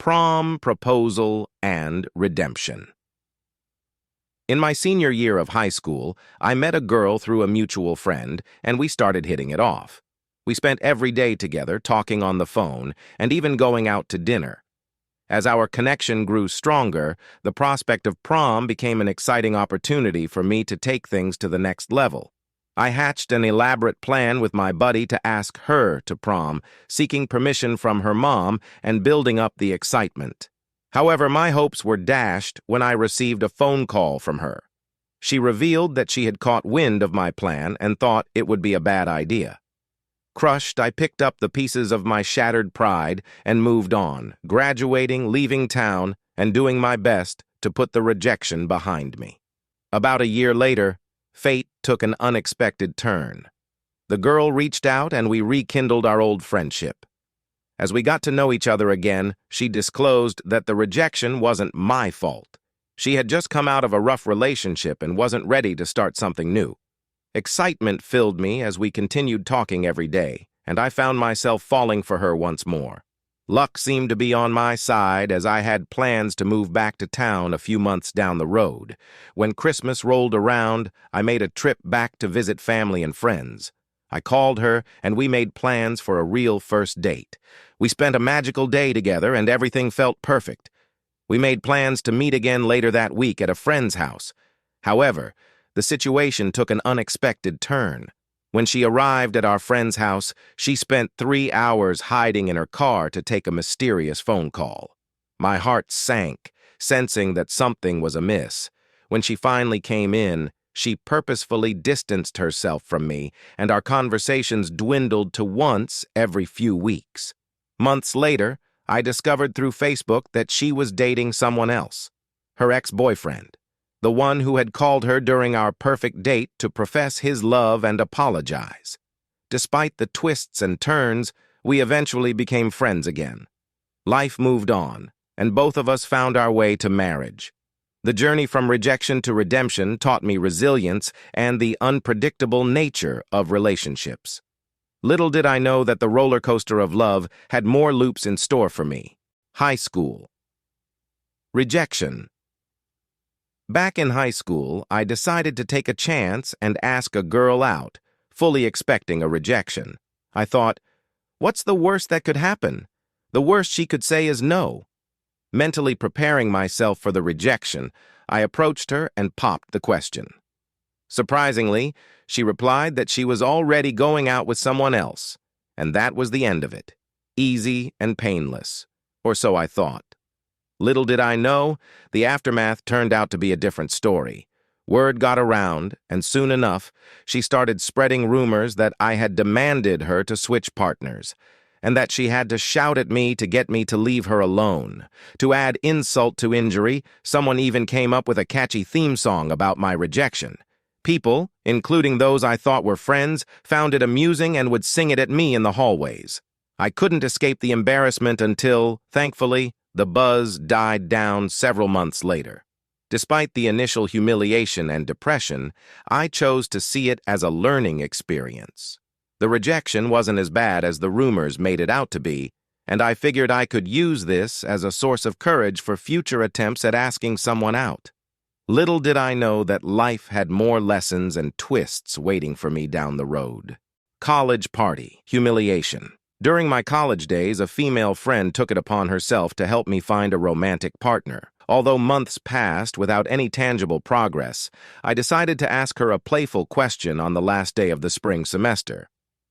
Prom, Proposal, and Redemption. In my senior year of high school, I met a girl through a mutual friend, and we started hitting it off. We spent every day together, talking on the phone, and even going out to dinner. As our connection grew stronger, the prospect of prom became an exciting opportunity for me to take things to the next level. I hatched an elaborate plan with my buddy to ask her to prom, seeking permission from her mom and building up the excitement. However, my hopes were dashed when I received a phone call from her. She revealed that she had caught wind of my plan and thought it would be a bad idea. Crushed, I picked up the pieces of my shattered pride and moved on, graduating, leaving town, and doing my best to put the rejection behind me. About a year later, fate took an unexpected turn. The girl reached out and we rekindled our old friendship. As we got to know each other again, she disclosed that the rejection wasn't my fault. She had just come out of a rough relationship and wasn't ready to start something new. Excitement filled me as we continued talking every day, and I found myself falling for her once more. Luck seemed to be on my side as I had plans to move back to town a few months down the road. When Christmas rolled around, I made a trip back to visit family and friends. I called her, and we made plans for a real first date. We spent a magical day together, and everything felt perfect. We made plans to meet again later that week at a friend's house. However, the situation took an unexpected turn. When she arrived at our friend's house, she spent 3 hours hiding in her car to take a mysterious phone call. My heart sank, sensing that something was amiss. When she finally came in, she purposefully distanced herself from me, and our conversations dwindled to once every few weeks. Months later, I discovered through Facebook that she was dating someone else, her ex-boyfriend, the one who had called her during our perfect date to profess his love and apologize. Despite the twists and turns, we eventually became friends again. Life moved on, and both of us found our way to marriage. The journey from rejection to redemption taught me resilience and the unpredictable nature of relationships. Little did I know that the roller coaster of love had more loops in store for me. High school. Rejection. Back in high school, I decided to take a chance and ask a girl out, fully expecting a rejection. I thought, what's the worst that could happen? The worst she could say is no. Mentally preparing myself for the rejection, I approached her and popped the question. Surprisingly, she replied that she was already going out with someone else, and that was the end of it. Easy and painless, or so I thought. Little did I know, the aftermath turned out to be a different story. Word got around, and soon enough, she started spreading rumors that I had demanded her to switch partners, and that she had to shout at me to get me to leave her alone. To add insult to injury, someone even came up with a catchy theme song about my rejection. People, including those I thought were friends, found it amusing and would sing it at me in the hallways. I couldn't escape the embarrassment until, thankfully, the buzz died down several months later. Despite the initial humiliation and depression, I chose to see it as a learning experience. The rejection wasn't as bad as the rumors made it out to be, and I figured I could use this as a source of courage for future attempts at asking someone out. Little did I know that life had more lessons and twists waiting for me down the road. College party. Humiliation. During my college days, a female friend took it upon herself to help me find a romantic partner. Although months passed without any tangible progress, I decided to ask her a playful question on the last day of the spring semester.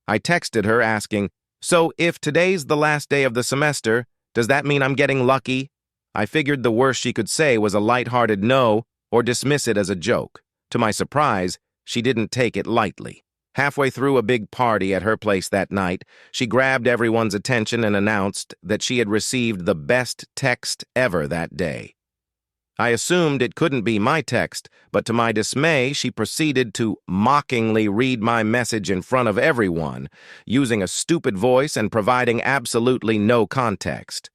I texted her asking, "So if today's the last day of the semester, does that mean I'm getting lucky?" I figured the worst she could say was a lighthearted no or dismiss it as a joke. To my surprise, she didn't take it lightly. Halfway through a big party at her place that night, she grabbed everyone's attention and announced that she had received the best text ever that day. I assumed it couldn't be my text, but to my dismay, she proceeded to mockingly read my message in front of everyone, using a stupid voice and providing absolutely no context.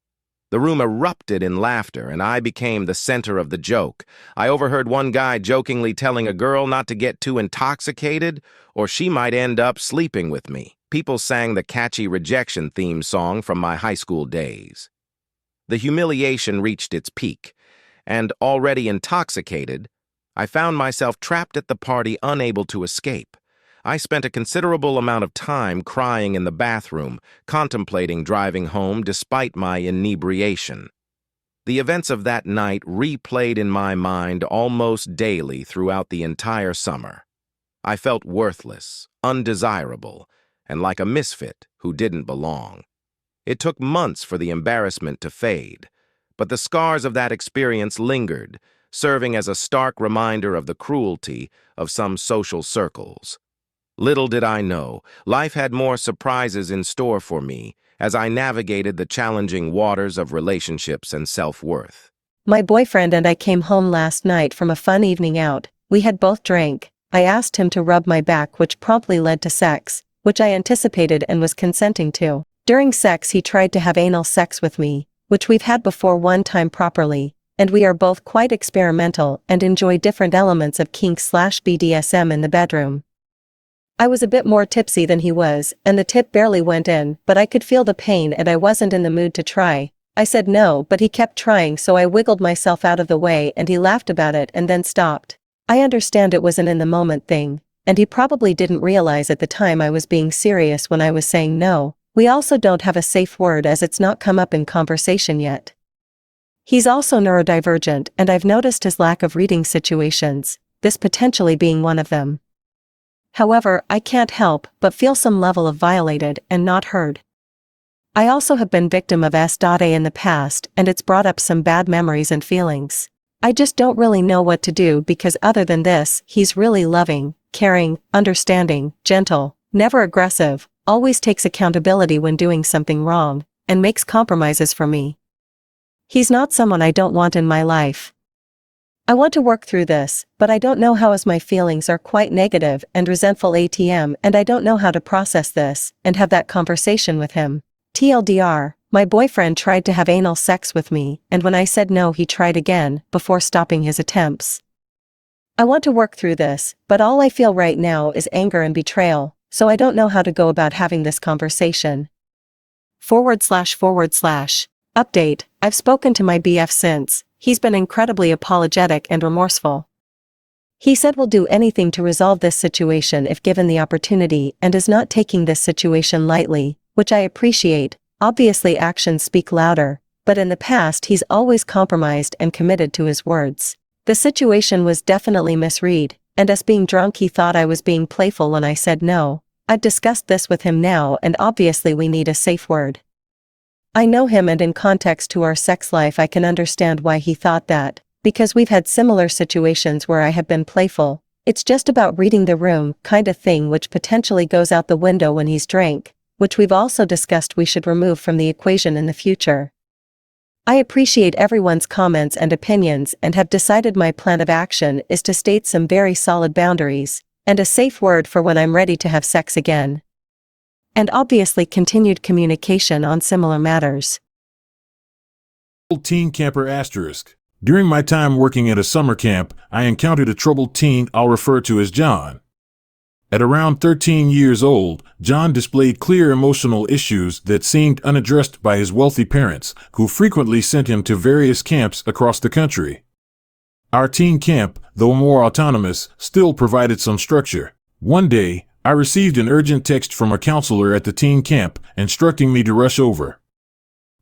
The room erupted in laughter, and I became the center of the joke. I overheard one guy jokingly telling a girl not to get too intoxicated, or she might end up sleeping with me. People sang the catchy rejection theme song from my high school days. The humiliation reached its peak, and already intoxicated, I found myself trapped at the party, unable to escape. I spent a considerable amount of time crying in the bathroom, contemplating driving home despite my inebriation. The events of that night replayed in my mind almost daily throughout the entire summer. I felt worthless, undesirable, and like a misfit who didn't belong. It took months for the embarrassment to fade, but the scars of that experience lingered, serving as a stark reminder of the cruelty of some social circles. Little did I know, life had more surprises in store for me as I navigated the challenging waters of relationships and self-worth. My boyfriend and I came home last night from a fun evening out. We had both drank. I asked him to rub my back, which promptly led to sex, which I anticipated and was consenting to. During sex, he tried to have anal sex with me, which we've had before one time properly, and we are both quite experimental and enjoy different elements of kink/BDSM in the bedroom. I was a bit more tipsy than he was, and the tip barely went in, but I could feel the pain and I wasn't in the mood to try. I said no, but he kept trying, so I wiggled myself out of the way and he laughed about it and then stopped. I understand it was an in-the-moment thing, and he probably didn't realize at the time I was being serious when I was saying no. We also don't have a safe word as it's not come up in conversation yet. He's also neurodivergent, and I've noticed his lack of reading situations, this potentially being one of them. However, I can't help but feel some level of violated and not heard. I also have been victim of S.A in the past, and it's brought up some bad memories and feelings. I just don't really know what to do because other than this, he's really loving, caring, understanding, gentle, never aggressive, always takes accountability when doing something wrong, and makes compromises for me. He's not someone I don't want in my life. I want to work through this, but I don't know how, as my feelings are quite negative and resentful and I don't know how to process this and have that conversation with him. TLDR, my boyfriend tried to have anal sex with me, and when I said no, he tried again, before stopping his attempts. I want to work through this, but all I feel right now is anger and betrayal, so I don't know how to go about having this conversation. // Update, I've spoken to my BF since. He's been incredibly apologetic and remorseful. He said we'll do anything to resolve this situation if given the opportunity and is not taking this situation lightly, which I appreciate. Obviously actions speak louder, but in the past he's always compromised and committed to his words. The situation was definitely misread, and us being drunk, he thought I was being playful when I said no. I've discussed this with him now, and obviously we need a safe word. I know him, and in context to our sex life I can understand why he thought that, because we've had similar situations where I have been playful. It's just about reading the room kind of thing, which potentially goes out the window when he's drank, which we've also discussed we should remove from the equation in the future. I appreciate everyone's comments and opinions and have decided my plan of action is to state some very solid boundaries, and a safe word for when I'm ready to have sex again. And obviously continued communication on similar matters. Teen camper *. During my time working at a summer camp, I encountered a troubled teen I'll refer to as John. At around 13 years old, John displayed clear emotional issues that seemed unaddressed by his wealthy parents, who frequently sent him to various camps across the country. Our teen camp, though more autonomous, still provided some structure. One day, I received an urgent text from a counselor at the teen camp, instructing me to rush over.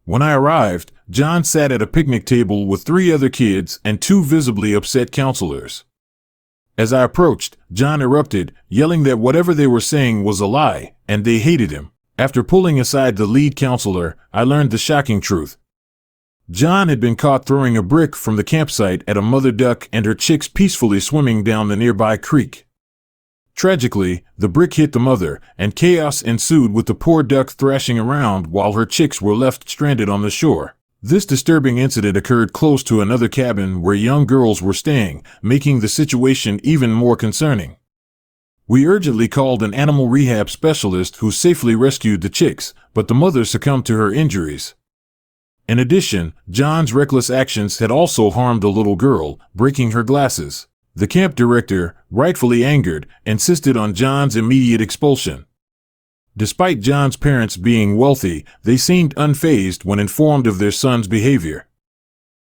When I arrived, John sat at a picnic table with 3 other kids and 2 visibly upset counselors. As I approached, John erupted, yelling that whatever they were saying was a lie, and they hated him. After pulling aside the lead counselor, I learned the shocking truth. John had been caught throwing a brick from the campsite at a mother duck and her chicks peacefully swimming down the nearby creek. Tragically, the brick hit the mother, and chaos ensued with the poor duck thrashing around while her chicks were left stranded on the shore. This disturbing incident occurred close to another cabin where young girls were staying, making the situation even more concerning. We urgently called an animal rehab specialist who safely rescued the chicks, but the mother succumbed to her injuries. In addition, John's reckless actions had also harmed a little girl, breaking her glasses. The camp director, rightfully angered, insisted on John's immediate expulsion. Despite John's parents being wealthy, they seemed unfazed when informed of their son's behavior.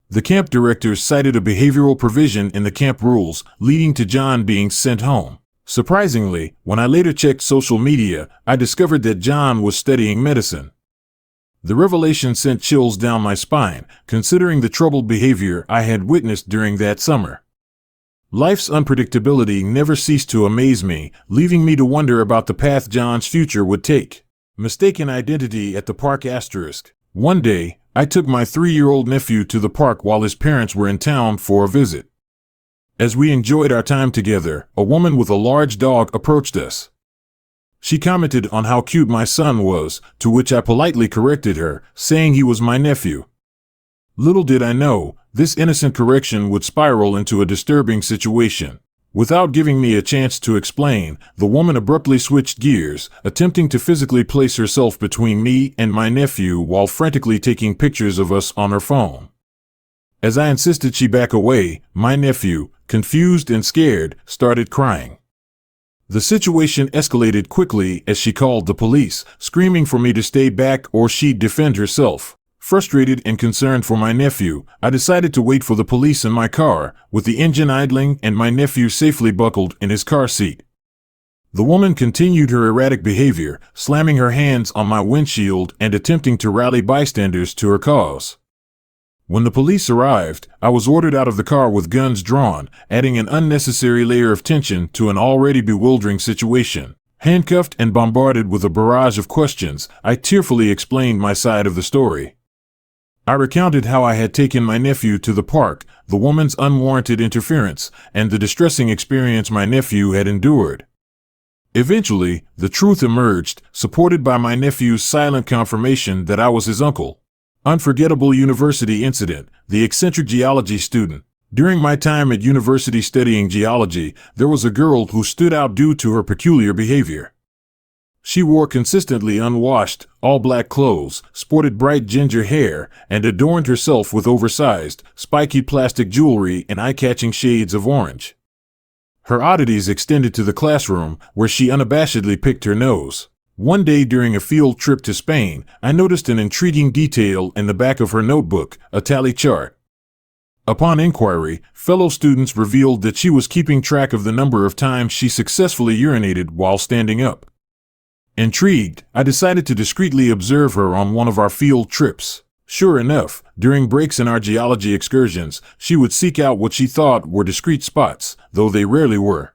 The camp directors cited a behavioral provision in the camp rules, leading to John being sent home. Surprisingly, when I later checked social media, I discovered that John was studying medicine. The revelation sent chills down my spine, considering the troubled behavior I had witnessed during that summer. Life's unpredictability never ceased to amaze me, leaving me to wonder about the path John's future would take. Mistaken identity at the park asterisk. One day, I took my 3-year-old nephew to the park while his parents were in town for a visit. As we enjoyed our time together, a woman with a large dog approached us. She commented on how cute my son was, to which I politely corrected her, saying he was my nephew. Little did I know, this innocent correction would spiral into a disturbing situation. Without giving me a chance to explain, the woman abruptly switched gears, attempting to physically place herself between me and my nephew while frantically taking pictures of us on her phone. As I insisted she back away, my nephew, confused and scared, started crying. The situation escalated quickly as she called the police, screaming for me to stay back or she'd defend herself. Frustrated and concerned for my nephew, I decided to wait for the police in my car, with the engine idling and my nephew safely buckled in his car seat. The woman continued her erratic behavior, slamming her hands on my windshield and attempting to rally bystanders to her cause. When the police arrived, I was ordered out of the car with guns drawn, adding an unnecessary layer of tension to an already bewildering situation. Handcuffed and bombarded with a barrage of questions, I tearfully explained my side of the story. I recounted how I had taken my nephew to the park, the woman's unwarranted interference, and the distressing experience my nephew had endured. Eventually, the truth emerged, supported by my nephew's silent confirmation that I was his uncle. Unforgettable university incident, the eccentric geology student. During my time at university studying geology, there was a girl who stood out due to her peculiar behavior. She wore consistently unwashed, all-black clothes, sported bright ginger hair, and adorned herself with oversized, spiky plastic jewelry in eye-catching shades of orange. Her oddities extended to the classroom, where she unabashedly picked her nose. One day during a field trip to Spain, I noticed an intriguing detail in the back of her notebook, a tally chart. Upon inquiry, fellow students revealed that she was keeping track of the number of times she successfully urinated while standing up. Intrigued, I decided to discreetly observe her on one of our field trips. Sure enough, during breaks in our geology excursions, she would seek out what she thought were discreet spots, though they rarely were.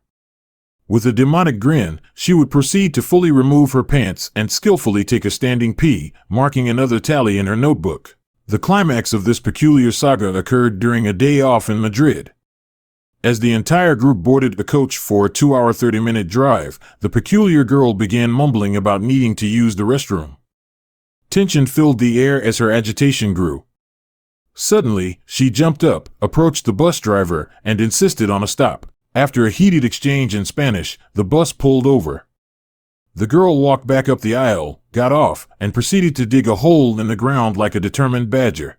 With a demonic grin, she would proceed to fully remove her pants and skillfully take a standing pee, marking another tally in her notebook. The climax of this peculiar saga occurred during a day off in Madrid. As the entire group boarded a coach for a 2-hour 30-minute drive, the peculiar girl began mumbling about needing to use the restroom. Tension filled the air as her agitation grew. Suddenly, she jumped up, approached the bus driver, and insisted on a stop. After a heated exchange in Spanish, the bus pulled over. The girl walked back up the aisle, got off, and proceeded to dig a hole in the ground like a determined badger.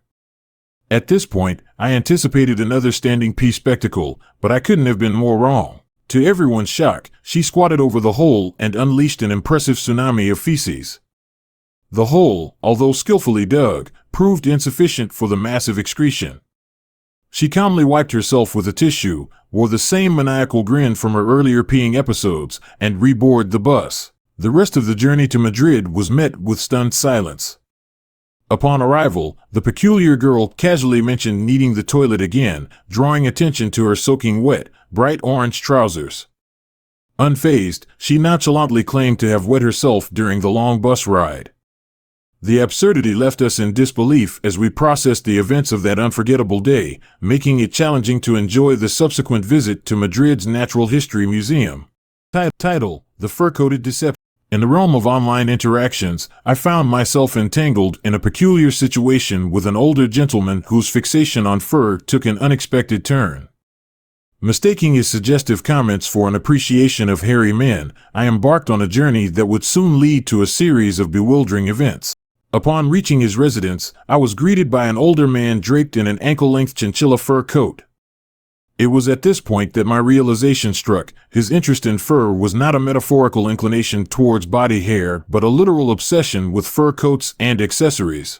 At this point, I anticipated another standing pee spectacle, but I couldn't have been more wrong. To everyone's shock, she squatted over the hole and unleashed an impressive tsunami of feces. The hole, although skillfully dug, proved insufficient for the massive excretion. She calmly wiped herself with a tissue, wore the same maniacal grin from her earlier peeing episodes, and reboarded the bus. The rest of the journey to Madrid was met with stunned silence. Upon arrival, the peculiar girl casually mentioned needing the toilet again, drawing attention to her soaking wet, bright orange trousers. Unfazed, she nonchalantly claimed to have wet herself during the long bus ride. The absurdity left us in disbelief as we processed the events of that unforgettable day, making it challenging to enjoy the subsequent visit to Madrid's Natural History Museum. Title: The Fur-Coated Deception. In the realm of online interactions, I found myself entangled in a peculiar situation with an older gentleman whose fixation on fur took an unexpected turn. Mistaking his suggestive comments for an appreciation of hairy men, I embarked on a journey that would soon lead to a series of bewildering events. Upon reaching his residence, I was greeted by an older man draped in an ankle-length chinchilla fur coat. It was at this point that my realization struck. His interest in fur was not a metaphorical inclination towards body hair, but a literal obsession with fur coats and accessories.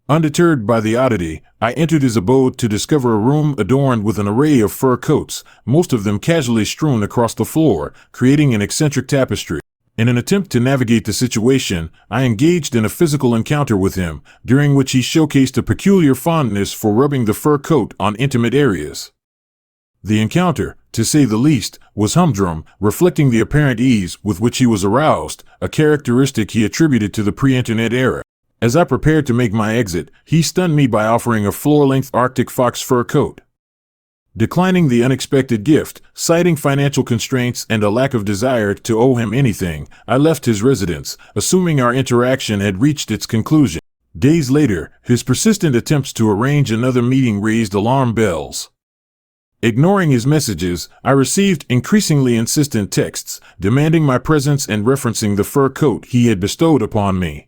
Undeterred by the oddity, I entered his abode to discover a room adorned with an array of fur coats, most of them casually strewn across the floor, creating an eccentric tapestry. In an attempt to navigate the situation, I engaged in a physical encounter with him, during which he showcased a peculiar fondness for rubbing the fur coat on intimate areas. The encounter, to say the least, was humdrum, reflecting the apparent ease with which he was aroused, a characteristic he attributed to the pre-internet era. As I prepared to make my exit, he stunned me by offering a floor-length Arctic fox fur coat. Declining the unexpected gift, citing financial constraints and a lack of desire to owe him anything, I left his residence, assuming our interaction had reached its conclusion. Days later, his persistent attempts to arrange another meeting raised alarm bells. Ignoring his messages, I received increasingly insistent texts, demanding my presence and referencing the fur coat he had bestowed upon me.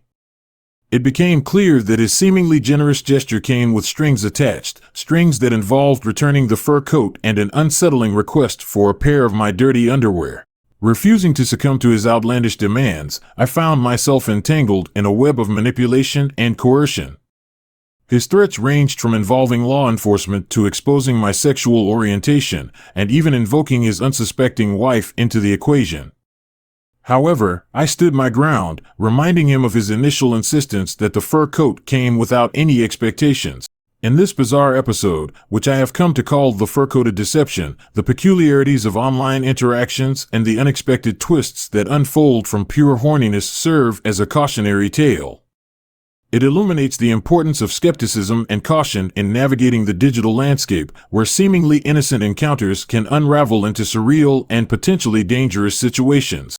It became clear that his seemingly generous gesture came with strings attached, strings that involved returning the fur coat and an unsettling request for a pair of my dirty underwear. Refusing to succumb to his outlandish demands, I found myself entangled in a web of manipulation and coercion. His threats ranged from involving law enforcement to exposing my sexual orientation, and even invoking his unsuspecting wife into the equation. However, I stood my ground, reminding him of his initial insistence that the fur coat came without any expectations. In this bizarre episode, which I have come to call the fur-coated deception, the peculiarities of online interactions and the unexpected twists that unfold from pure horniness serve as a cautionary tale. It illuminates the importance of skepticism and caution in navigating the digital landscape, where seemingly innocent encounters can unravel into surreal and potentially dangerous situations.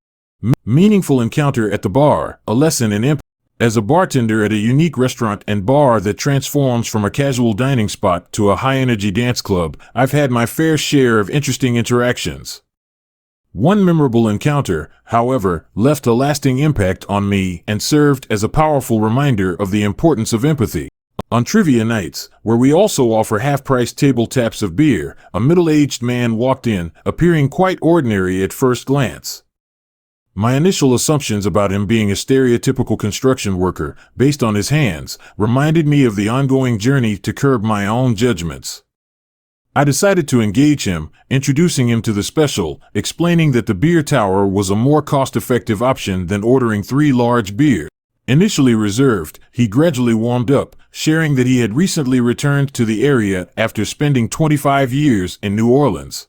Meaningful encounter at the bar, a lesson in empathy. As a bartender at a unique restaurant and bar that transforms from a casual dining spot to a high-energy dance club, I've had my fair share of interesting interactions. One memorable encounter, however, left a lasting impact on me and served as a powerful reminder of the importance of empathy. On trivia nights, where we also offer half-price table taps of beer, a middle-aged man walked in, appearing quite ordinary at first glance. My initial assumptions about him being a stereotypical construction worker, based on his hands, reminded me of the ongoing journey to curb my own judgments. I decided to engage him, introducing him to the special, explaining that the beer tower was a more cost-effective option than ordering 3 large beers. Initially reserved, he gradually warmed up, sharing that he had recently returned to the area after spending 25 years in New Orleans.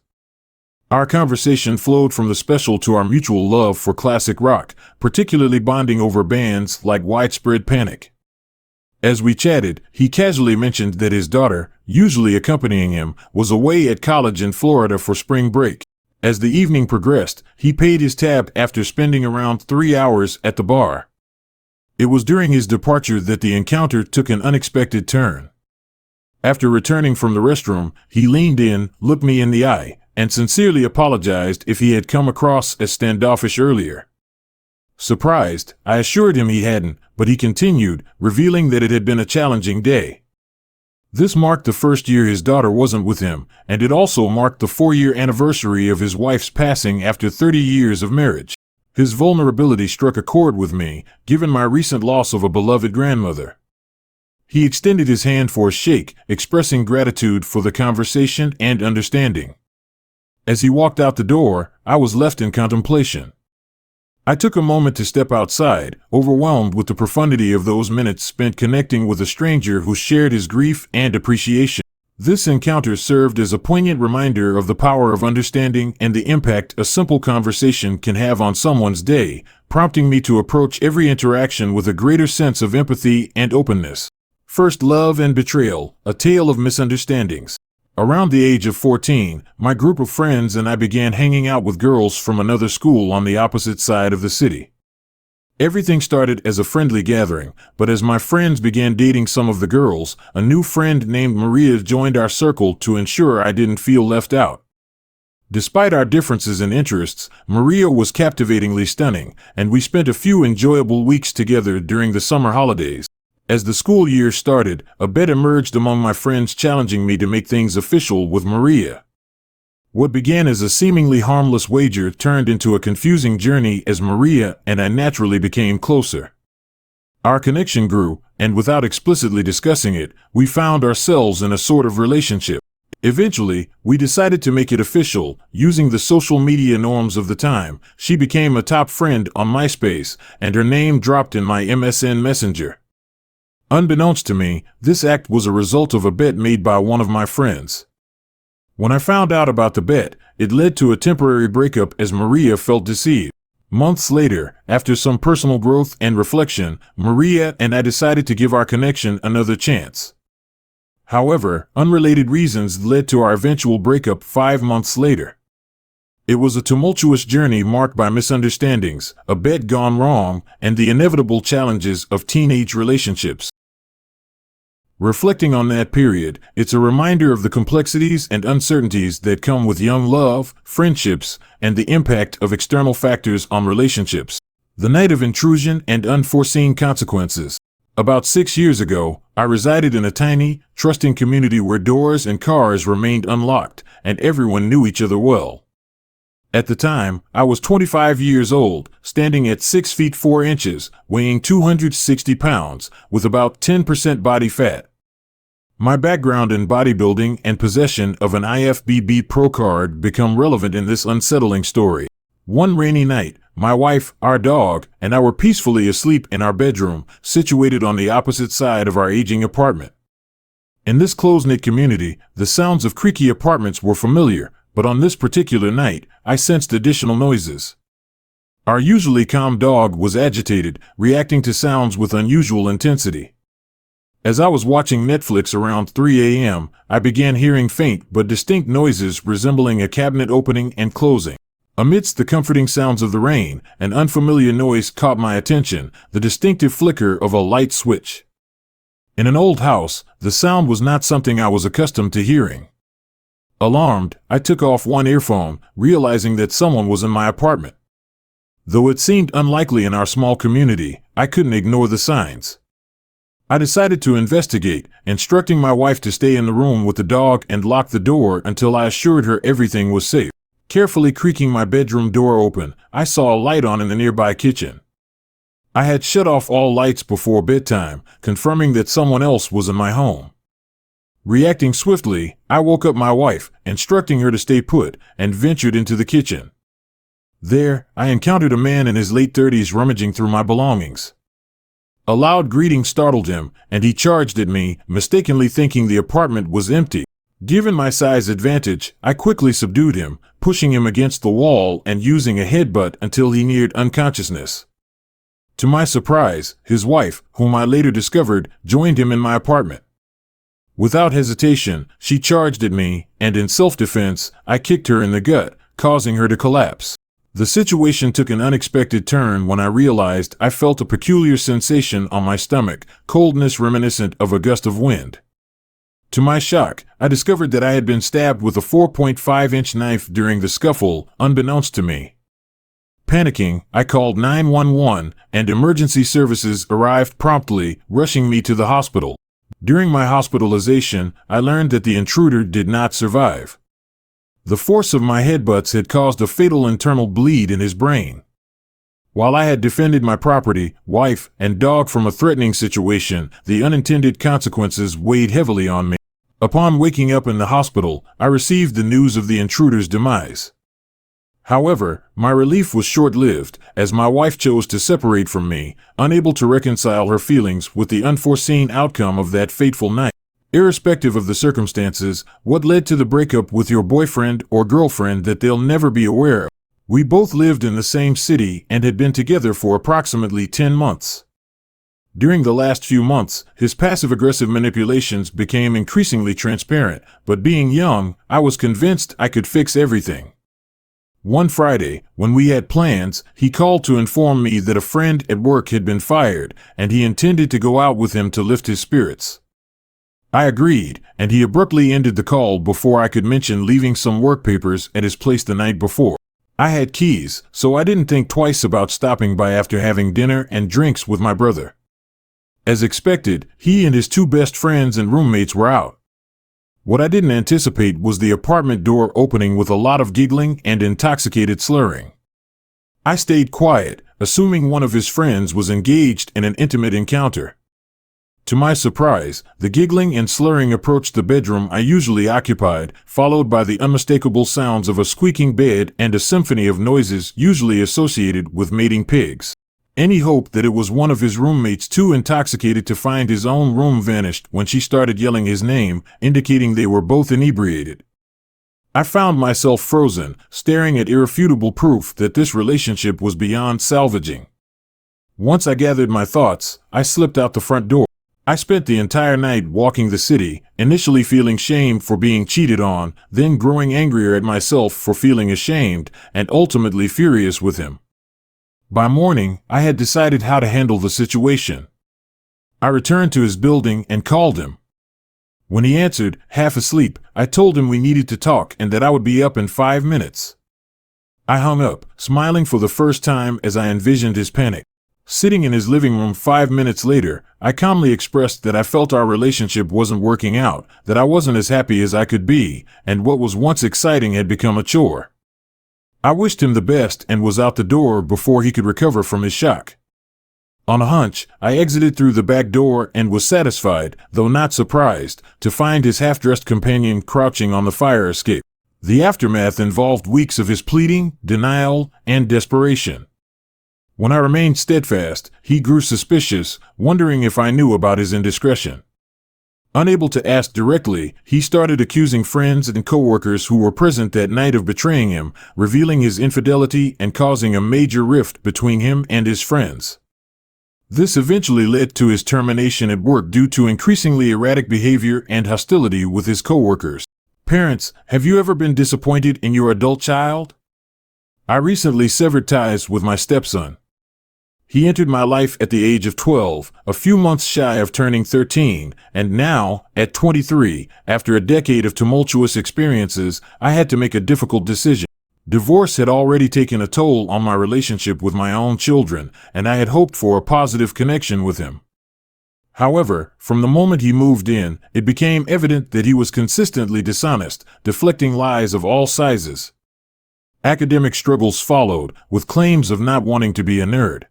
Our conversation flowed from the special to our mutual love for classic rock, particularly bonding over bands like Widespread Panic. As we chatted, he casually mentioned that his daughter, usually accompanying him, was away at college in Florida for spring break. As the evening progressed, he paid his tab after spending around 3 hours at the bar. It was during his departure that the encounter took an unexpected turn. After returning from the restroom, he leaned in, looked me in the eye, and sincerely apologized if he had come across as standoffish earlier. Surprised, I assured him he hadn't, but he continued, revealing that it had been a challenging day. This marked the first year his daughter wasn't with him, and it also marked the 4-year anniversary of his wife's passing after 30 years of marriage. His vulnerability struck a chord with me, given my recent loss of a beloved grandmother. He extended his hand for a shake, expressing gratitude for the conversation and understanding. As he walked out the door, I was left in contemplation. I took a moment to step outside, overwhelmed with the profundity of those minutes spent connecting with a stranger who shared his grief and appreciation. This encounter served as a poignant reminder of the power of understanding and the impact a simple conversation can have on someone's day, prompting me to approach every interaction with a greater sense of empathy and openness. First Love and Betrayal, a tale of misunderstandings. Around the age of 14, my group of friends and I began hanging out with girls from another school on the opposite side of the city. Everything started as a friendly gathering, but as my friends began dating some of the girls, a new friend named Maria joined our circle to ensure I didn't feel left out. Despite our differences in interests, Maria was captivatingly stunning, and we spent a few enjoyable weeks together during the summer holidays. As the school year started, a bet emerged among my friends challenging me to make things official with Maria. What began as a seemingly harmless wager turned into a confusing journey as Maria and I naturally became closer. Our connection grew, and without explicitly discussing it, we found ourselves in a sort of relationship. Eventually, we decided to make it official, using the social media norms of the time. She became a top friend on MySpace, and her name dropped in my MSN Messenger. Unbeknownst to me, this act was a result of a bet made by one of my friends. When I found out about the bet, it led to a temporary breakup as Maria felt deceived. Months later, after some personal growth and reflection, Maria and I decided to give our connection another chance. However, unrelated reasons led to our eventual breakup 5 months later. It was a tumultuous journey marked by misunderstandings, a bet gone wrong, and the inevitable challenges of teenage relationships. Reflecting on that period, it's a reminder of the complexities and uncertainties that come with young love, friendships, and the impact of external factors on relationships. The night of intrusion and unforeseen consequences. About 6 years ago, I resided in a tiny, trusting community where doors and cars remained unlocked, and everyone knew each other well. At the time, I was 25 years old, standing at 6 feet 4 inches, weighing 260 pounds, with about 10% body fat. My background in bodybuilding and possession of an IFBB Pro card become relevant in this unsettling story. One rainy night, my wife, our dog, and I were peacefully asleep in our bedroom, situated on the opposite side of our aging apartment. In this close-knit community, the sounds of creaky apartments were familiar, but on this particular night, I sensed additional noises. Our usually calm dog was agitated, reacting to sounds with unusual intensity. As I was watching Netflix around 3 a.m., I began hearing faint but distinct noises resembling a cabinet opening and closing. Amidst the comforting sounds of the rain, an unfamiliar noise caught my attention, the distinctive flicker of a light switch. In an old house, the sound was not something I was accustomed to hearing. Alarmed, I took off one earphone, realizing that someone was in my apartment. Though it seemed unlikely in our small community, I couldn't ignore the signs. I decided to investigate, instructing my wife to stay in the room with the dog and lock the door until I assured her everything was safe. Carefully creaking my bedroom door open, I saw a light on in the nearby kitchen. I had shut off all lights before bedtime, confirming that someone else was in my home. Reacting swiftly, I woke up my wife, instructing her to stay put, and ventured into the kitchen. There, I encountered a man in his late 30s rummaging through my belongings. A loud greeting startled him, and he charged at me, mistakenly thinking the apartment was empty. Given my size advantage, I quickly subdued him, pushing him against the wall and using a headbutt until he neared unconsciousness. To my surprise, his wife, whom I later discovered, joined him in my apartment. Without hesitation, she charged at me, and in self-defense, I kicked her in the gut, causing her to collapse. The situation took an unexpected turn when I realized I felt a peculiar sensation on my stomach, coldness reminiscent of a gust of wind. To my shock, I discovered that I had been stabbed with a 4.5-inch knife during the scuffle, unbeknownst to me. Panicking, I called 911, and emergency services arrived promptly, rushing me to the hospital. During my hospitalization, I learned that the intruder did not survive. The force of my headbutts had caused a fatal internal bleed in his brain. While I had defended my property, wife, and dog from a threatening situation, the unintended consequences weighed heavily on me. Upon waking up in the hospital, I received the news of the intruder's demise. However, my relief was short-lived, as my wife chose to separate from me, unable to reconcile her feelings with the unforeseen outcome of that fateful night. Irrespective of the circumstances, what led to the breakup with your boyfriend or girlfriend that they'll never be aware of? We both lived in the same city and had been together for approximately 10 months. During the last few months, his passive-aggressive manipulations became increasingly transparent, but being young, I was convinced I could fix everything. One Friday, when we had plans, he called to inform me that a friend at work had been fired, and he intended to go out with him to lift his spirits. I agreed, and he abruptly ended the call before I could mention leaving some work papers at his place the night before. I had keys, so I didn't think twice about stopping by after having dinner and drinks with my brother. As expected, he and his two best friends and roommates were out. What I didn't anticipate was the apartment door opening with a lot of giggling and intoxicated slurring. I stayed quiet, assuming one of his friends was engaged in an intimate encounter. To my surprise, the giggling and slurring approached the bedroom I usually occupied, followed by the unmistakable sounds of a squeaking bed and a symphony of noises usually associated with mating pigs. Any hope that it was one of his roommates too intoxicated to find his own room vanished when she started yelling his name, indicating they were both inebriated. I found myself frozen, staring at irrefutable proof that this relationship was beyond salvaging. Once I gathered my thoughts, I slipped out the front door. I spent the entire night walking the city, initially feeling shame for being cheated on, then growing angrier at myself for feeling ashamed, and ultimately furious with him. By morning, I had decided how to handle the situation. I returned to his building and called him. When he answered, half asleep, I told him we needed to talk and that I would be up in 5 minutes. I hung up, smiling for the first time as I envisioned his panic. Sitting in his living room 5 minutes later, I calmly expressed that I felt our relationship wasn't working out, that I wasn't as happy as I could be, and what was once exciting had become a chore. I wished him the best and was out the door before he could recover from his shock. On a hunch, I exited through the back door and was satisfied, though not surprised, to find his half-dressed companion crouching on the fire escape. The aftermath involved weeks of his pleading, denial, and desperation. When I remained steadfast, he grew suspicious, wondering if I knew about his indiscretion. Unable to ask directly, he started accusing friends and coworkers who were present that night of betraying him, revealing his infidelity and causing a major rift between him and his friends. This eventually led to his termination at work due to increasingly erratic behavior and hostility with his coworkers. Parents, have you ever been disappointed in your adult child? I recently severed ties with my stepson. He entered my life at the age of 12, a few months shy of turning 13, and now, at 23, after a decade of tumultuous experiences, I had to make a difficult decision. Divorce had already taken a toll on my relationship with my own children, and I had hoped for a positive connection with him. However, from the moment he moved in, it became evident that he was consistently dishonest, deflecting lies of all sizes. Academic struggles followed, with claims of not wanting to be a nerd.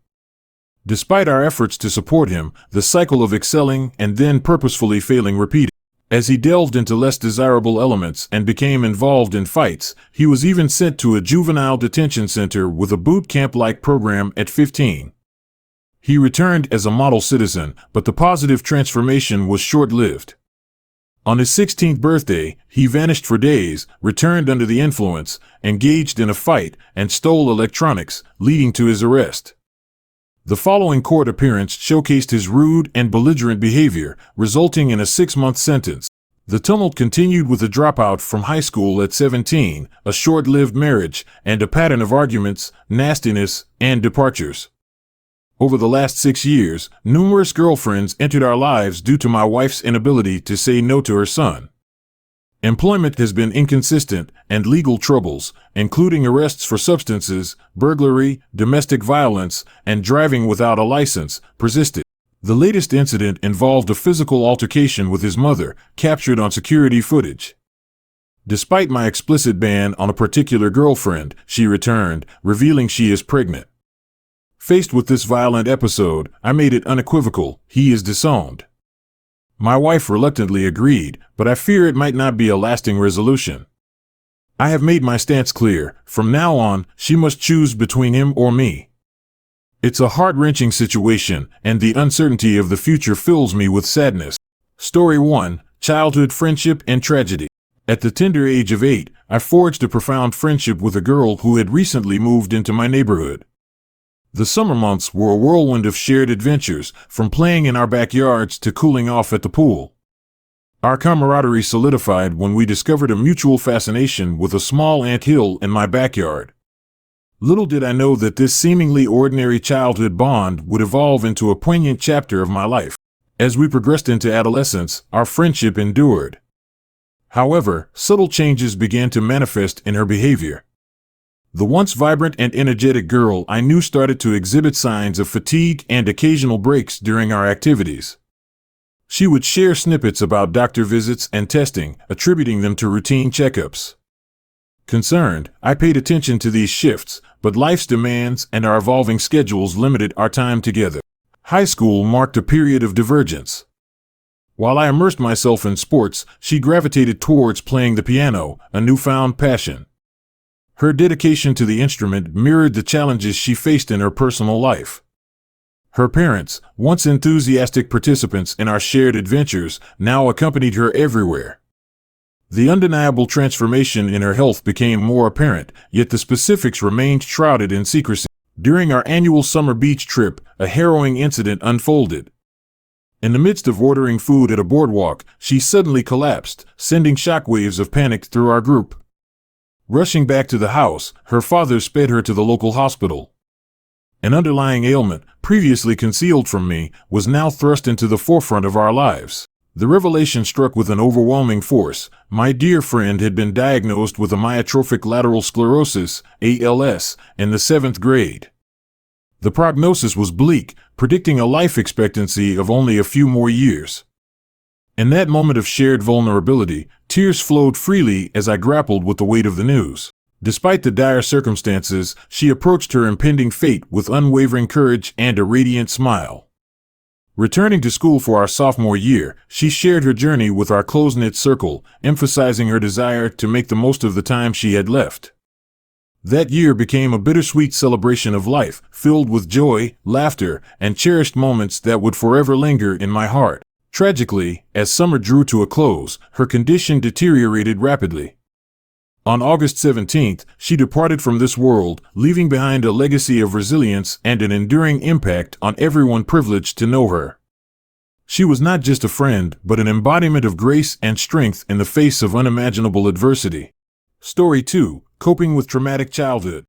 Despite our efforts to support him, the cycle of excelling and then purposefully failing repeated. As he delved into less desirable elements and became involved in fights, he was even sent to a juvenile detention center with a boot camp-like program at 15. He returned as a model citizen, but the positive transformation was short-lived. On his 16th birthday, he vanished for days, returned under the influence, engaged in a fight, and stole electronics, leading to his arrest. The following court appearance showcased his rude and belligerent behavior, resulting in a 6-month sentence. The tumult continued with a dropout from high school at 17, a short-lived marriage, and a pattern of arguments, nastiness, and departures. Over the last 6 years, numerous girlfriends entered our lives due to my wife's inability to say no to her son. Employment has been inconsistent, and legal troubles, including arrests for substances, burglary, domestic violence, and driving without a license, persisted. The latest incident involved a physical altercation with his mother, captured on security footage. Despite my explicit ban on a particular girlfriend, she returned, revealing she is pregnant. Faced with this violent episode, I made it unequivocal: he is disowned. My wife reluctantly agreed, but I fear it might not be a lasting resolution. I have made my stance clear: from now on, she must choose between him or me. It's a heart-wrenching situation, and the uncertainty of the future fills me with sadness. Story 1: Childhood Friendship and Tragedy. At the tender age of 8, I forged a profound friendship with a girl who had recently moved into my neighborhood. The summer months were a whirlwind of shared adventures, from playing in our backyards to cooling off at the pool. Our camaraderie solidified when we discovered a mutual fascination with a small anthill in my backyard. Little did I know that this seemingly ordinary childhood bond would evolve into a poignant chapter of my life. As we progressed into adolescence, our friendship endured. However, subtle changes began to manifest in her behavior. The once vibrant and energetic girl I knew started to exhibit signs of fatigue and occasional breaks during our activities. She would share snippets about doctor visits and testing, attributing them to routine checkups. Concerned, I paid attention to these shifts, but life's demands and our evolving schedules limited our time together. High school marked a period of divergence. While I immersed myself in sports, she gravitated towards playing the piano, a newfound passion. Her dedication to the instrument mirrored the challenges she faced in her personal life. Her parents, once enthusiastic participants in our shared adventures, now accompanied her everywhere. The undeniable transformation in her health became more apparent, yet the specifics remained shrouded in secrecy. During our annual summer beach trip, a harrowing incident unfolded. In the midst of ordering food at a boardwalk, she suddenly collapsed, sending shockwaves of panic through our group. Rushing back to the house, her father sped her to the local hospital. An underlying ailment, previously concealed from me, was now thrust into the forefront of our lives. The revelation struck with an overwhelming force. My dear friend had been diagnosed with amyotrophic lateral sclerosis, ALS, in the 7th grade. The prognosis was bleak, predicting a life expectancy of only a few more years. In that moment of shared vulnerability, tears flowed freely as I grappled with the weight of the news. Despite the dire circumstances, she approached her impending fate with unwavering courage and a radiant smile. Returning to school for our sophomore year, she shared her journey with our close-knit circle, emphasizing her desire to make the most of the time she had left. That year became a bittersweet celebration of life, filled with joy, laughter, and cherished moments that would forever linger in my heart. Tragically, as summer drew to a close, her condition deteriorated rapidly. On August 17th, she departed from this world, leaving behind a legacy of resilience and an enduring impact on everyone privileged to know her. She was not just a friend, but an embodiment of grace and strength in the face of unimaginable adversity. Story 2. Coping with Traumatic Childhood.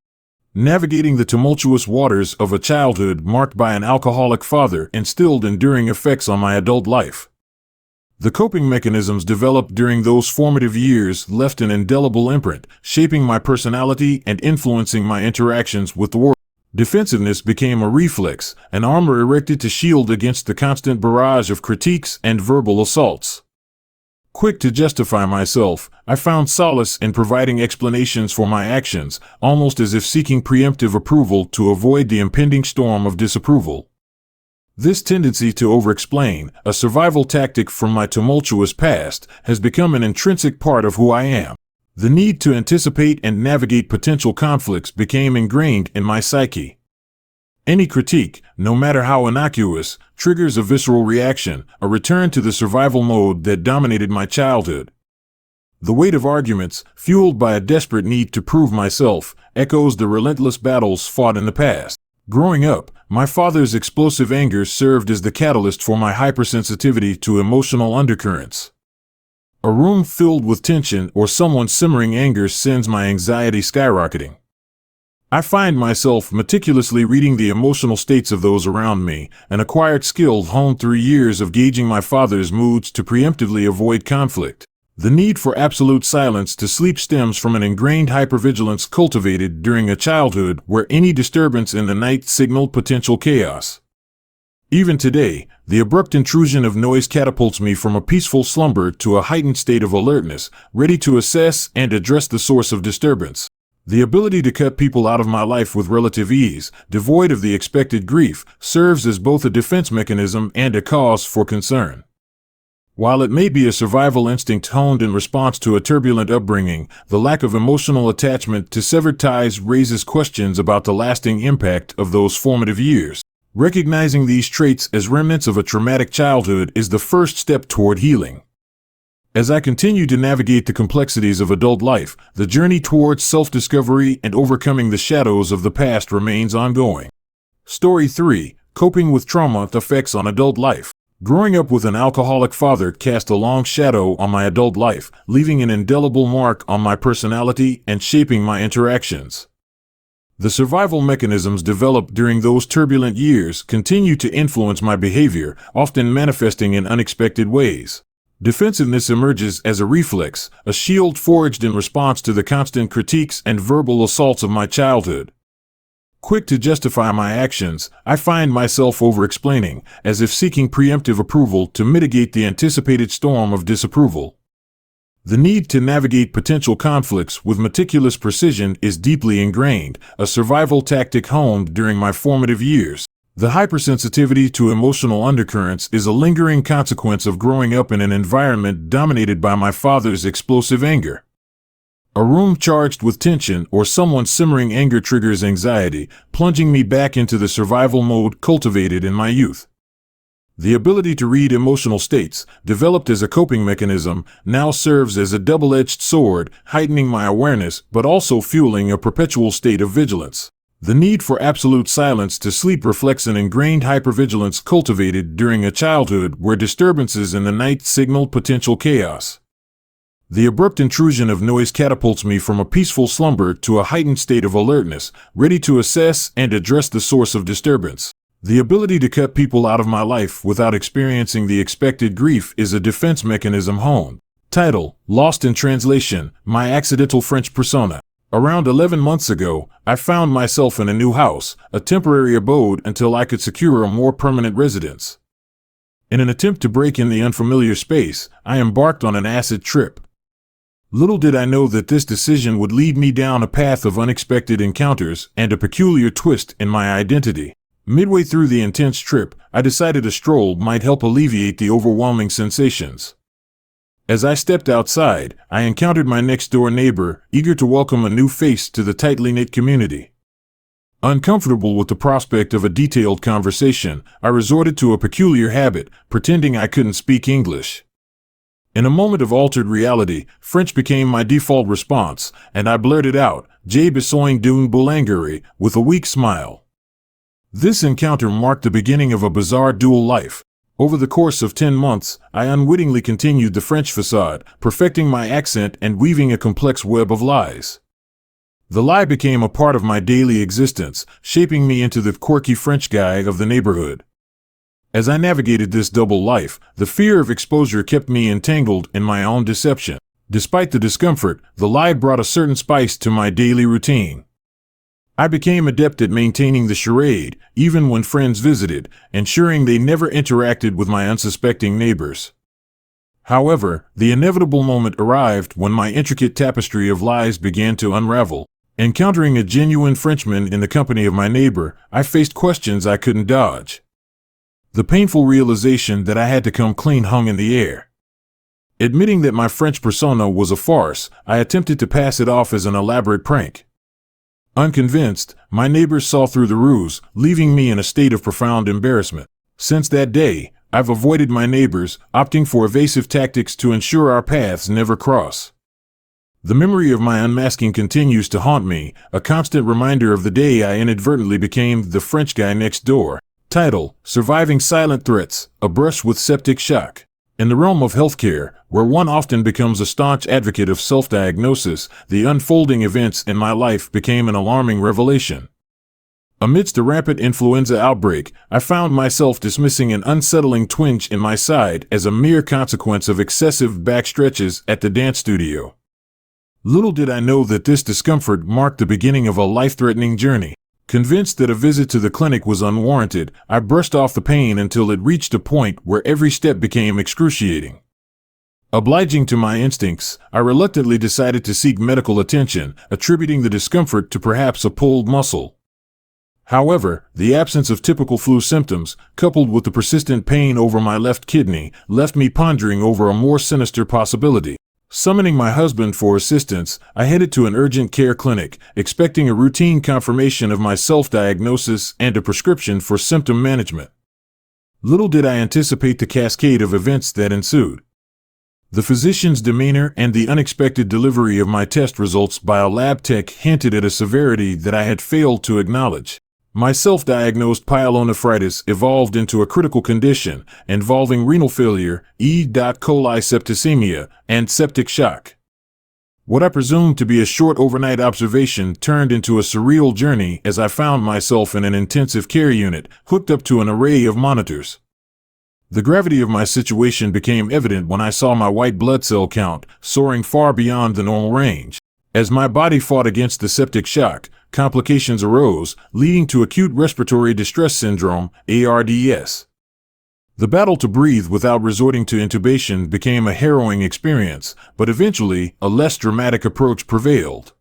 Navigating the tumultuous waters of a childhood marked by an alcoholic father instilled enduring effects on my adult life. The coping mechanisms developed during those formative years left an indelible imprint, shaping my personality and influencing my interactions with the world. Defensiveness became a reflex, an armor erected to shield against the constant barrage of critiques and verbal assaults. Quick to justify myself, I found solace in providing explanations for my actions, almost as if seeking preemptive approval to avoid the impending storm of disapproval. This tendency to over-explain, a survival tactic from my tumultuous past, has become an intrinsic part of who I am. The need to anticipate and navigate potential conflicts became ingrained in my psyche. Any critique, no matter how innocuous, triggers a visceral reaction, a return to the survival mode that dominated my childhood. The weight of arguments, fueled by a desperate need to prove myself, echoes the relentless battles fought in the past. Growing up, my father's explosive anger served as the catalyst for my hypersensitivity to emotional undercurrents. A room filled with tension or someone's simmering anger sends my anxiety skyrocketing. I find myself meticulously reading the emotional states of those around me, an acquired skill honed through years of gauging my father's moods to preemptively avoid conflict. The need for absolute silence to sleep stems from an ingrained hypervigilance cultivated during a childhood where any disturbance in the night signaled potential chaos. Even today, the abrupt intrusion of noise catapults me from a peaceful slumber to a heightened state of alertness, ready to assess and address the source of disturbance. The ability to cut people out of my life with relative ease, devoid of the expected grief, serves as both a defense mechanism and a cause for concern. While it may be a survival instinct honed in response to a turbulent upbringing, the lack of emotional attachment to severed ties raises questions about the lasting impact of those formative years. Recognizing these traits as remnants of a traumatic childhood is the first step toward healing. As I continue to navigate the complexities of adult life, the journey towards self-discovery and overcoming the shadows of the past remains ongoing. Story 3. Coping with Trauma Effects on Adult Life. Growing up with an alcoholic father cast a long shadow on my adult life, leaving an indelible mark on my personality and shaping my interactions. The survival mechanisms developed during those turbulent years continue to influence my behavior, often manifesting in unexpected ways. Defensiveness emerges as a reflex, a shield forged in response to the constant critiques and verbal assaults of my childhood. Quick to justify my actions, I find myself over-explaining, as if seeking preemptive approval to mitigate the anticipated storm of disapproval. The need to navigate potential conflicts with meticulous precision is deeply ingrained, a survival tactic honed during my formative years. The hypersensitivity to emotional undercurrents is a lingering consequence of growing up in an environment dominated by my father's explosive anger. A room charged with tension or someone's simmering anger triggers anxiety, plunging me back into the survival mode cultivated in my youth. The ability to read emotional states, developed as a coping mechanism, now serves as a double-edged sword, heightening my awareness but also fueling a perpetual state of vigilance. The need for absolute silence to sleep reflects an ingrained hypervigilance cultivated during a childhood where disturbances in the night signaled potential chaos. The abrupt intrusion of noise catapults me from a peaceful slumber to a heightened state of alertness, ready to assess and address the source of disturbance. The ability to cut people out of my life without experiencing the expected grief is a defense mechanism honed. Title: Lost in Translation, My Accidental French Persona. Around 11 months ago, I found myself in a new house, a temporary abode until I could secure a more permanent residence. In an attempt to break in the unfamiliar space, I embarked on an acid trip. Little did I know that this decision would lead me down a path of unexpected encounters and a peculiar twist in my identity. Midway through the intense trip, I decided a stroll might help alleviate the overwhelming sensations. As I stepped outside, I encountered my next-door neighbor, eager to welcome a new face to the tightly knit community. Uncomfortable with the prospect of a detailed conversation, I resorted to a peculiar habit, pretending I couldn't speak English. In a moment of altered reality, French became my default response, and I blurted out, "J'ai besoin d'une boulangerie," with a weak smile. This encounter marked the beginning of a bizarre dual life. Over the course of 10 months, I unwittingly continued the French facade, perfecting my accent and weaving a complex web of lies. The lie became a part of my daily existence, shaping me into the quirky French guy of the neighborhood. As I navigated this double life, the fear of exposure kept me entangled in my own deception. Despite the discomfort, the lie brought a certain spice to my daily routine. I became adept at maintaining the charade, even when friends visited, ensuring they never interacted with my unsuspecting neighbors. However, the inevitable moment arrived when my intricate tapestry of lies began to unravel. Encountering a genuine Frenchman in the company of my neighbor, I faced questions I couldn't dodge. The painful realization that I had to come clean hung in the air. Admitting that my French persona was a farce, I attempted to pass it off as an elaborate prank. Unconvinced, my neighbors saw through the ruse, leaving me in a state of profound embarrassment. Since that day, I've avoided my neighbors, opting for evasive tactics to ensure our paths never cross. The memory of my unmasking continues to haunt me, a constant reminder of the day I inadvertently became the French guy next door. Title: Surviving Silent Threats, A Brush with Septic Shock. In the realm of healthcare, where one often becomes a staunch advocate of self-diagnosis, the unfolding events in my life became an alarming revelation. Amidst a rampant influenza outbreak, I found myself dismissing an unsettling twinge in my side as a mere consequence of excessive back stretches at the dance studio. Little did I know that this discomfort marked the beginning of a life-threatening journey. Convinced that a visit to the clinic was unwarranted, I brushed off the pain until it reached a point where every step became excruciating. Obliging to my instincts, I reluctantly decided to seek medical attention, attributing the discomfort to perhaps a pulled muscle. However, the absence of typical flu symptoms, coupled with the persistent pain over my left kidney, left me pondering over a more sinister possibility. Summoning my husband for assistance, I headed to an urgent care clinic, expecting a routine confirmation of my self-diagnosis and a prescription for symptom management. Little did I anticipate the cascade of events that ensued. The physician's demeanor and the unexpected delivery of my test results by a lab tech hinted at a severity that I had failed to acknowledge. My self-diagnosed pyelonephritis evolved into a critical condition involving renal failure, E. coli septicemia, and septic shock. What I presumed to be a short overnight observation turned into a surreal journey as I found myself in an intensive care unit, hooked up to an array of monitors. The gravity of my situation became evident when I saw my white blood cell count soaring far beyond the normal range. As my body fought against the septic shock, complications arose, leading to acute respiratory distress syndrome, ARDS. The battle to breathe without resorting to intubation became a harrowing experience, but eventually, a less dramatic approach prevailed.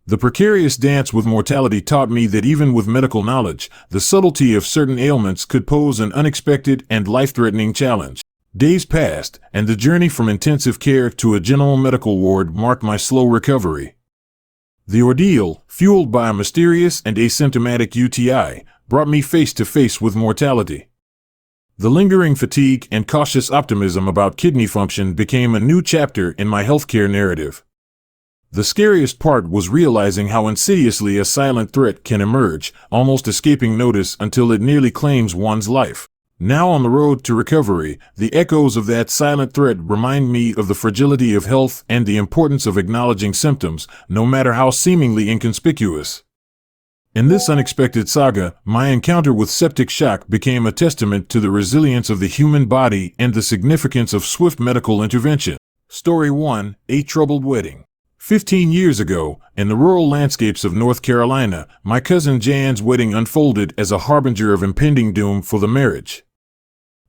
The precarious dance with mortality taught me that even with medical knowledge, the subtlety of certain ailments could pose an unexpected and life-threatening challenge. Days passed, and the journey from intensive care to a general medical ward marked my slow recovery. The ordeal, fueled by a mysterious and asymptomatic UTI, brought me face to face with mortality. The lingering fatigue and cautious optimism about kidney function became a new chapter in my healthcare narrative. The scariest part was realizing how insidiously a silent threat can emerge, almost escaping notice until it nearly claims one's life. Now on the road to recovery, the echoes of that silent threat remind me of the fragility of health and the importance of acknowledging symptoms, no matter how seemingly inconspicuous. In this unexpected saga, my encounter with septic shock became a testament to the resilience of the human body and the significance of swift medical intervention. Story 1: A Troubled Wedding. 15 years ago, in the rural landscapes of North Carolina, my cousin Jan's wedding unfolded as a harbinger of impending doom for the marriage.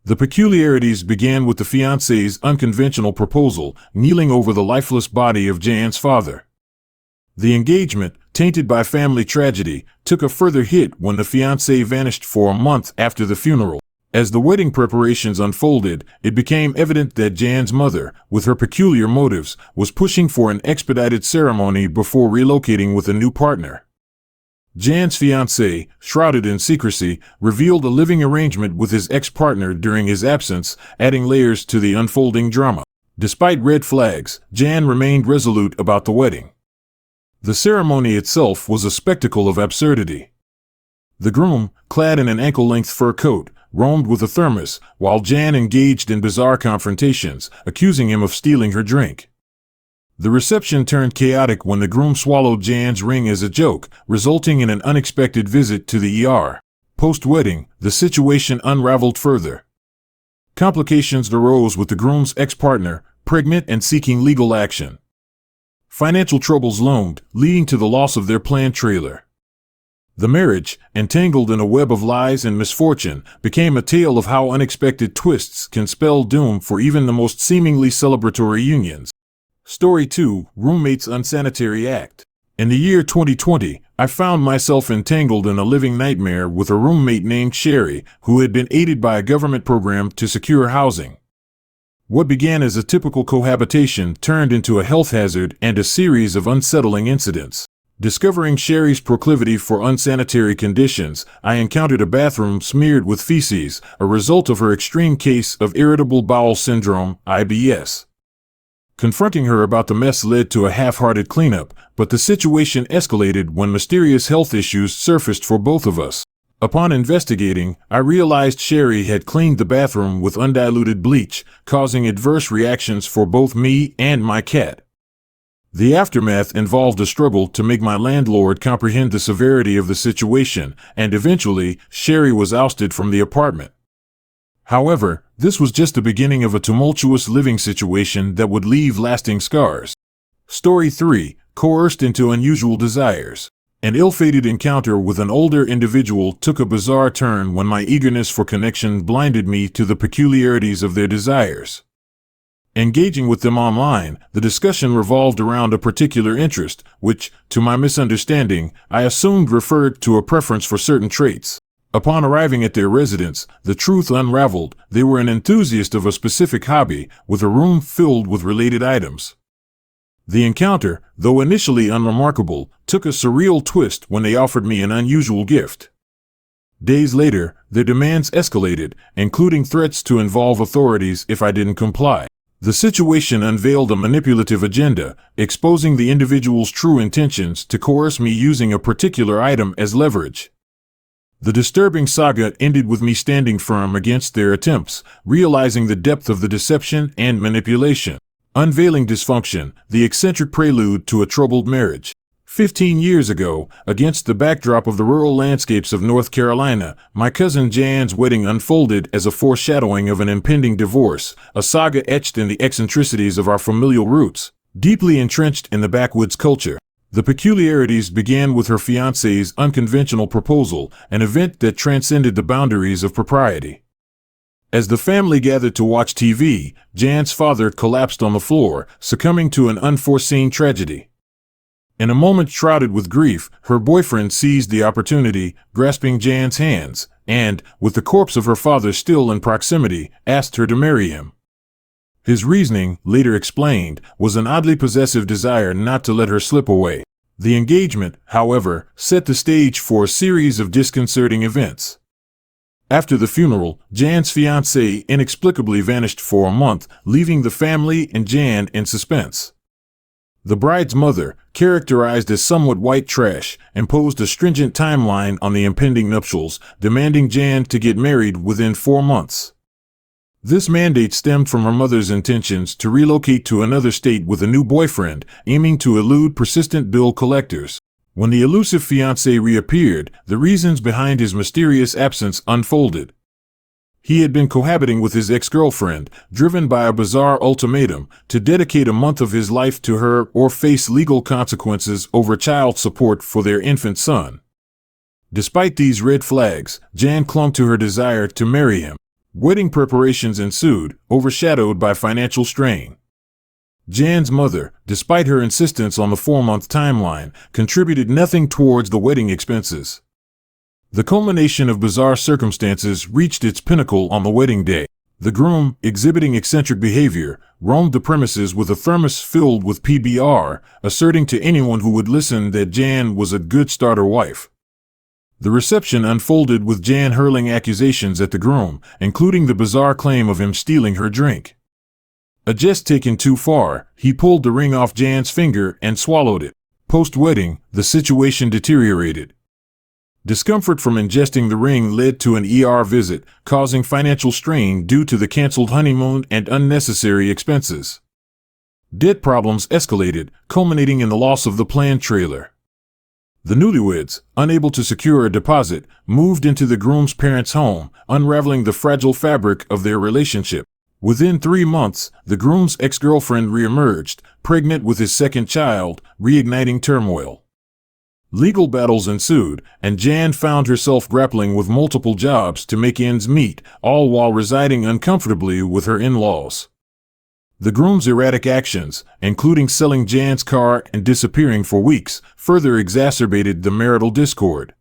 The peculiarities began with the fiancé's unconventional proposal, kneeling over the lifeless body of Jan's father. The engagement, tainted by family tragedy, took a further hit when the fiancé vanished for a month after the funeral. As the wedding preparations unfolded, it became evident that Jan's mother, with her peculiar motives, was pushing for an expedited ceremony before relocating with a new partner. Jan's fiancé, shrouded in secrecy, revealed a living arrangement with his ex-partner during his absence, adding layers to the unfolding drama. Despite red flags, Jan remained resolute about the wedding. The ceremony itself was a spectacle of absurdity. The groom, clad in an ankle-length fur coat, roamed with a thermos, while Jan engaged in bizarre confrontations, accusing him of stealing her drink. The reception turned chaotic when the groom swallowed Jan's ring as a joke, resulting in an unexpected visit to the ER. Post-wedding, the situation unraveled further. Complications arose with the groom's ex-partner, pregnant and seeking legal action. Financial troubles loomed, leading to the loss of their planned trailer. The marriage, entangled in a web of lies and misfortune, became a tale of how unexpected twists can spell doom for even the most seemingly celebratory unions. Story 2: Roommate's Unsanitary Act. In the year 2020, I found myself entangled in a living nightmare with a roommate named Sherry, who had been aided by a government program to secure housing. What began as a typical cohabitation turned into a health hazard and a series of unsettling incidents. Discovering Sherry's proclivity for unsanitary conditions, I encountered a bathroom smeared with feces, a result of her extreme case of irritable bowel syndrome, IBS. Confronting her about the mess led to a half-hearted cleanup, but the situation escalated when mysterious health issues surfaced for both of us. Upon investigating, I realized Sherry had cleaned the bathroom with undiluted bleach, causing adverse reactions for both me and my cat. The aftermath involved a struggle to make my landlord comprehend the severity of the situation, and eventually, Sherry was ousted from the apartment. However, this was just the beginning of a tumultuous living situation that would leave lasting scars. Story 3: Coerced into Unusual Desires. An ill-fated encounter with an older individual took a bizarre turn when my eagerness for connection blinded me to the peculiarities of their desires. Engaging with them online, the discussion revolved around a particular interest, which, to my misunderstanding, I assumed referred to a preference for certain traits. Upon arriving at their residence, the truth unraveled. They were an enthusiast of a specific hobby, with a room filled with related items. The encounter, though initially unremarkable, took a surreal twist when they offered me an unusual gift. Days later, their demands escalated, including threats to involve authorities if I didn't comply. The situation unveiled a manipulative agenda, exposing the individual's true intentions to coerce me using a particular item as leverage. The disturbing saga ended with me standing firm against their attempts, realizing the depth of the deception and manipulation. Unveiling dysfunction, the eccentric prelude to a troubled marriage. 15 years ago, against the backdrop of the rural landscapes of North Carolina, my cousin Jan's wedding unfolded as a foreshadowing of an impending divorce, a saga etched in the eccentricities of our familial roots. Deeply entrenched in the backwoods culture, the peculiarities began with her fiancé's unconventional proposal, an event that transcended the boundaries of propriety. As the family gathered to watch TV, Jan's father collapsed on the floor, succumbing to an unforeseen tragedy. In a moment shrouded with grief, her boyfriend seized the opportunity, grasping Jan's hands, and, with the corpse of her father still in proximity, asked her to marry him. His reasoning, later explained, was an oddly possessive desire not to let her slip away. The engagement, however, set the stage for a series of disconcerting events. After the funeral, Jan's fiancé inexplicably vanished for a month, leaving the family and Jan in suspense. The bride's mother, characterized as somewhat white trash, imposed a stringent timeline on the impending nuptials, demanding Jan to get married within 4 months. This mandate stemmed from her mother's intentions to relocate to another state with a new boyfriend, aiming to elude persistent bill collectors. When the elusive fiancé reappeared, the reasons behind his mysterious absence unfolded. He had been cohabiting with his ex-girlfriend, driven by a bizarre ultimatum to dedicate a month of his life to her or face legal consequences over child support for their infant son. Despite these red flags, Jan clung to her desire to marry him. Wedding preparations ensued, overshadowed by financial strain. Jan's mother, despite her insistence on the 4-month timeline, contributed nothing towards the wedding expenses. The culmination of bizarre circumstances reached its pinnacle on the wedding day. The groom, exhibiting eccentric behavior, roamed the premises with a thermos filled with PBR, asserting to anyone who would listen that Jan was a good starter wife. The reception unfolded with Jan hurling accusations at the groom, including the bizarre claim of him stealing her drink. A jest taken too far, he pulled the ring off Jan's finger and swallowed it. Post-wedding, the situation deteriorated. Discomfort from ingesting the ring led to an ER visit, causing financial strain due to the canceled honeymoon and unnecessary expenses. Debt problems escalated, culminating in the loss of the planned trailer. The newlyweds, unable to secure a deposit, moved into the groom's parents' home, unraveling the fragile fabric of their relationship. Within 3 months, the groom's ex-girlfriend reemerged, pregnant with his second child, reigniting turmoil. Legal battles ensued, and Jan found herself grappling with multiple jobs to make ends meet, all while residing uncomfortably with her in-laws. The groom's erratic actions, including selling Jan's car and disappearing for weeks, further exacerbated the marital discord.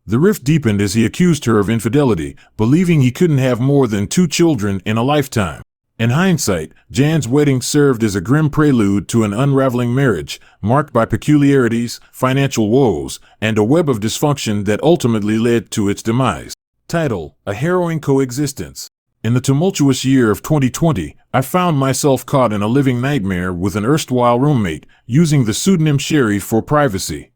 The rift deepened as he accused her of infidelity, believing he couldn't have more than 2 children in a lifetime. In hindsight, Jan's wedding served as a grim prelude to an unraveling marriage, marked by peculiarities, financial woes, and a web of dysfunction that ultimately led to its demise. Title: A Harrowing Coexistence. In the tumultuous year of 2020, I found myself caught in a living nightmare with an erstwhile roommate, using the pseudonym Sherry for privacy.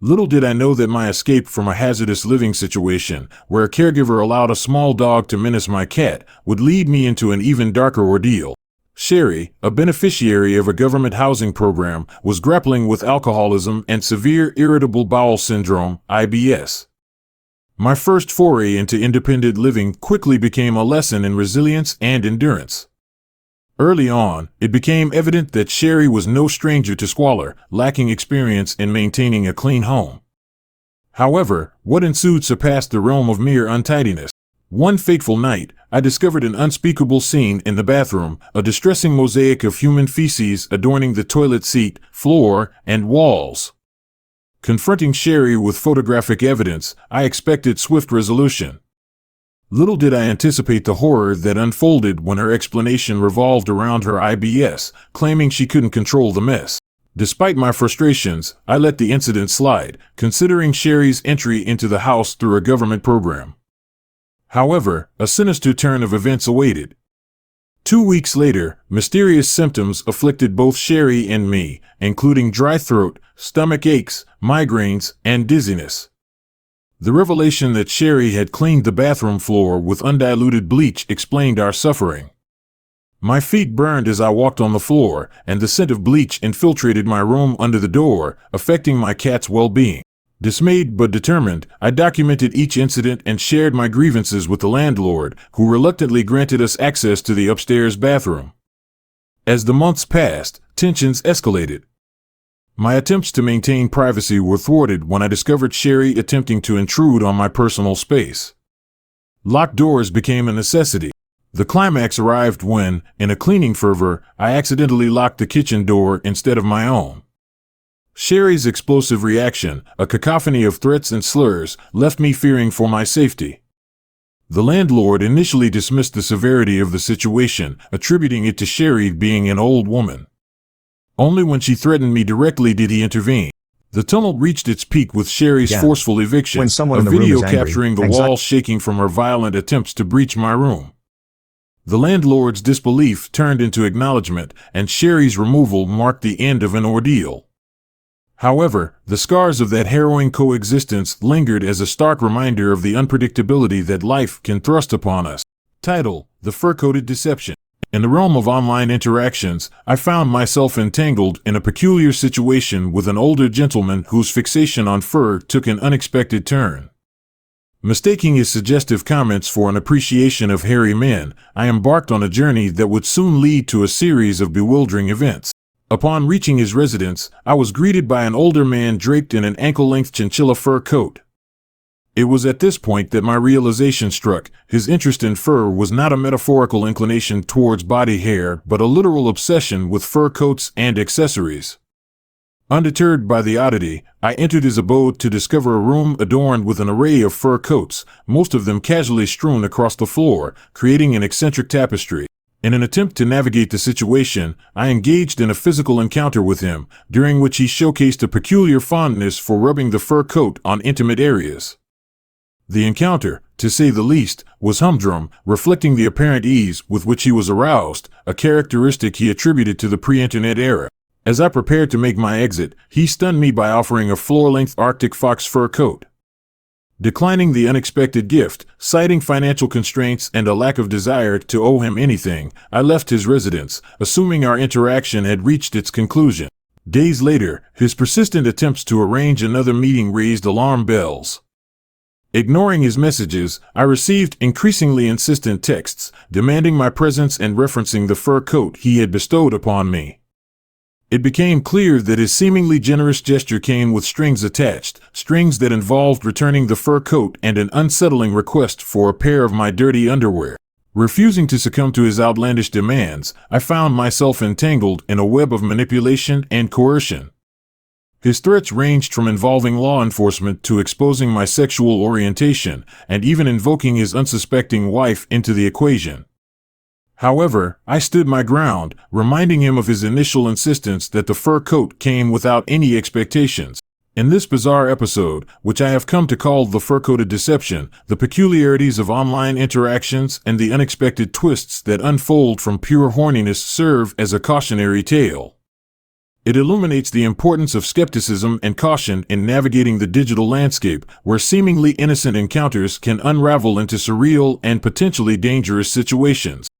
Little did I know that my escape from a hazardous living situation, where a caregiver allowed a small dog to menace my cat, would lead me into an even darker ordeal. Sherry, a beneficiary of a government housing program, was grappling with alcoholism and severe irritable bowel syndrome, IBS. My first foray into independent living quickly became a lesson in resilience and endurance. Early on, it became evident that Sherry was no stranger to squalor, lacking experience in maintaining a clean home. However, what ensued surpassed the realm of mere untidiness. One fateful night, I discovered an unspeakable scene in the bathroom, a distressing mosaic of human feces adorning the toilet seat, floor, and walls. Confronting Sherry with photographic evidence, I expected swift resolution. Little did I anticipate the horror that unfolded when her explanation revolved around her IBS, claiming she couldn't control the mess. Despite my frustrations, I let the incident slide, considering Sherry's entry into the house through a government program. However, a sinister turn of events awaited. 2 weeks later, mysterious symptoms afflicted both Sherry and me, including dry throat, stomach aches, migraines, and dizziness. The revelation that Sherry had cleaned the bathroom floor with undiluted bleach explained our suffering. My feet burned as I walked on the floor, and the scent of bleach infiltrated my room under the door, affecting my cat's well-being. Dismayed but determined, I documented each incident and shared my grievances with the landlord, who reluctantly granted us access to the upstairs bathroom. As the months passed, tensions escalated. My attempts to maintain privacy were thwarted when I discovered Sherry attempting to intrude on my personal space. Locked doors became a necessity. The climax arrived when, in a cleaning fervor, I accidentally locked the kitchen door instead of my own. Sherry's explosive reaction, a cacophony of threats and slurs, left me fearing for my safety. The landlord initially dismissed the severity of the situation, attributing it to Sherry being an old woman. Only when she threatened me directly did he intervene. The tumult reached its peak with Sherry's forceful eviction, a video capturing the walls shaking from her violent attempts to breach my room. The landlord's disbelief turned into acknowledgement, and Sherry's removal marked the end of an ordeal. However, the scars of that harrowing coexistence lingered as a stark reminder of the unpredictability that life can thrust upon us. Title: The Fur-Coated Deception. In the realm of online interactions, I found myself entangled in a peculiar situation with an older gentleman whose fixation on fur took an unexpected turn. Mistaking his suggestive comments for an appreciation of hairy men, I embarked on a journey that would soon lead to a series of bewildering events. Upon reaching his residence, I was greeted by an older man draped in an ankle-length chinchilla fur coat. It was at this point that my realization struck: his interest in fur was not a metaphorical inclination towards body hair, but a literal obsession with fur coats and accessories. Undeterred by the oddity, I entered his abode to discover a room adorned with an array of fur coats, most of them casually strewn across the floor, creating an eccentric tapestry. In an attempt to navigate the situation, I engaged in a physical encounter with him, during which he showcased a peculiar fondness for rubbing the fur coat on intimate areas. The encounter, to say the least, was humdrum, reflecting the apparent ease with which he was aroused, a characteristic he attributed to the pre-internet era. As I prepared to make my exit, he stunned me by offering a floor-length Arctic fox fur coat. Declining the unexpected gift, citing financial constraints and a lack of desire to owe him anything, I left his residence, assuming our interaction had reached its conclusion. Days later, his persistent attempts to arrange another meeting raised alarm bells. Ignoring his messages, I received increasingly insistent texts, demanding my presence and referencing the fur coat he had bestowed upon me. It became clear that his seemingly generous gesture came with strings attached, strings that involved returning the fur coat and an unsettling request for a pair of my dirty underwear. Refusing to succumb to his outlandish demands, I found myself entangled in a web of manipulation and coercion. His threats ranged from involving law enforcement to exposing my sexual orientation, and even invoking his unsuspecting wife into the equation. However, I stood my ground, reminding him of his initial insistence that the fur coat came without any expectations. In this bizarre episode, which I have come to call the fur-coated deception, the peculiarities of online interactions and the unexpected twists that unfold from pure horniness serve as a cautionary tale. It illuminates the importance of skepticism and caution in navigating the digital landscape, where seemingly innocent encounters can unravel into surreal and potentially dangerous situations.